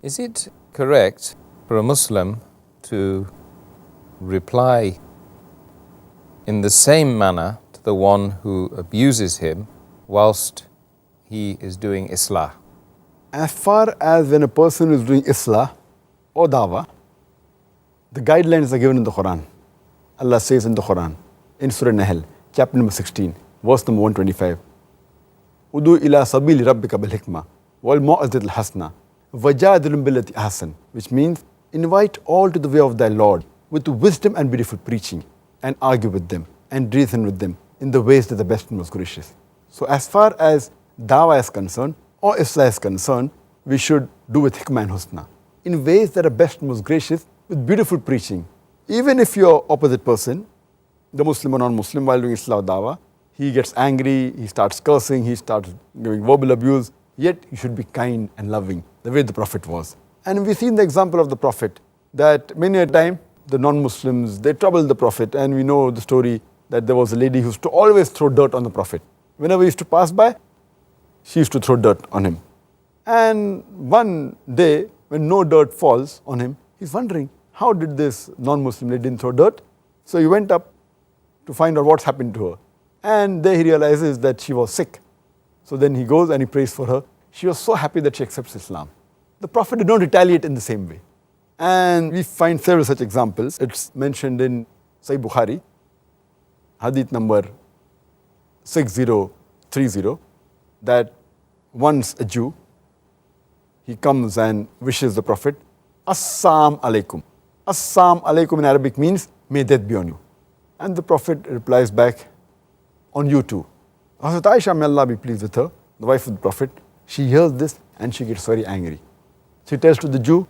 Is it correct for a Muslim to reply in the same manner to the one who abuses him whilst he is doing Islaah? As far as when a person is doing Islaah or Dawah, the guidelines are given in the Quran. Allah says in the Quran, in Surah Nahl, chapter number 16, verse number 125, Udu ila sabili rabbika bil hikmah wal mu'azzatil hasna wajadilum billati ahsan, which means invite all to the way of thy Lord with wisdom and beautiful preaching, and argue with them and reason with them in the ways that the best and most gracious. So as far as Dawah is concerned or Islaah is concerned, we should do with hikmah and husna in ways that are best and most gracious with beautiful preaching. Even if your opposite person, the Muslim or non-Muslim, while doing Islaah or Dawah, he gets angry, he starts cursing, he starts giving verbal abuse, yet you should be kind and loving, the way the Prophet was. And we've seen the example of the Prophet, that many a time the non-Muslims, they troubled the Prophet, and we know the story that there was a lady who used to always throw dirt on the Prophet. Whenever he used to pass by, she used to throw dirt on him. And one day, when no dirt falls on him, he's wondering, how did this non-Muslim lady didn't throw dirt? So he went up to find out what's happened to her. And there he realizes that she was sick. So then he goes and he prays for her. She was so happy that she accepts Islam. The Prophet did not retaliate in the same way. And we find several such examples. It's mentioned in Sahih Bukhari, hadith number 6030, that once a Jew, he comes and wishes the Prophet, Assam alaikum. Assam alaikum in Arabic means, may death be on you. And the Prophet replies back, on you too. Hazrat Aisha, may Allah be pleased with her, the wife of the Prophet, she hears this and she gets very angry. She tells to the Jew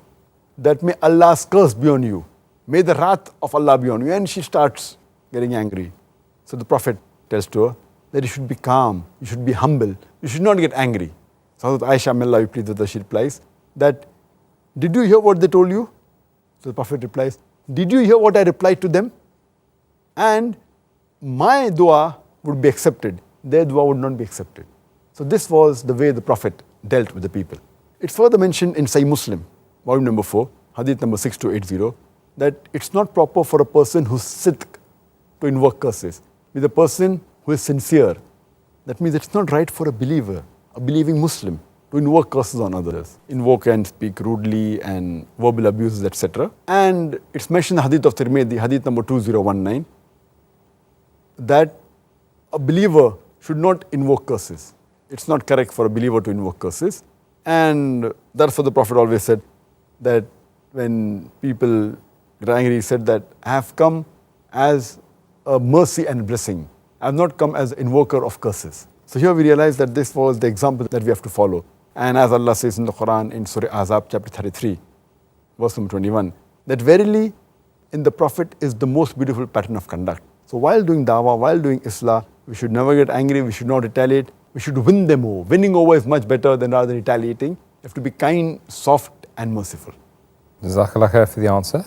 that may Allah's curse be on you. May the wrath of Allah be on you. And she starts getting angry. So the Prophet tells to her that you should be calm, you should be humble, you should not get angry. So Hazrat Aisha, may Allah be pleased with her, she replies that, did you hear what they told you? So the Prophet replies, did you hear what I replied to them? And my dua would be accepted, their dua would not be accepted. So this was the way the Prophet dealt with the people. It's further mentioned in Sahih Muslim, volume number 4, hadith number 6280, that it's not proper for a person who's sidq to invoke curses with a person who is sincere. That means it's not right for a believer, a believing Muslim, to invoke curses on others, invoke and speak rudely and verbal abuses, etc. And it's mentioned in the hadith of Tirmidhi, hadith number 2019, that a believer should not invoke curses. It's not correct for a believer to invoke curses. And therefore the Prophet always said that when people get angry, he said that I have come as a mercy and blessing. I have not come as an invoker of curses. So here we realize that this was the example that we have to follow. And as Allah says in the Quran, in Surah Ahzab chapter 33, verse number 21, that verily in the Prophet is the most beautiful pattern of conduct. So while doing Dawah, while doing Islaah, we should never get angry, we should not retaliate, we should win them over. Winning over is much better than rather retaliating. You have to be kind, soft and merciful. Jazakallah khair for the answer.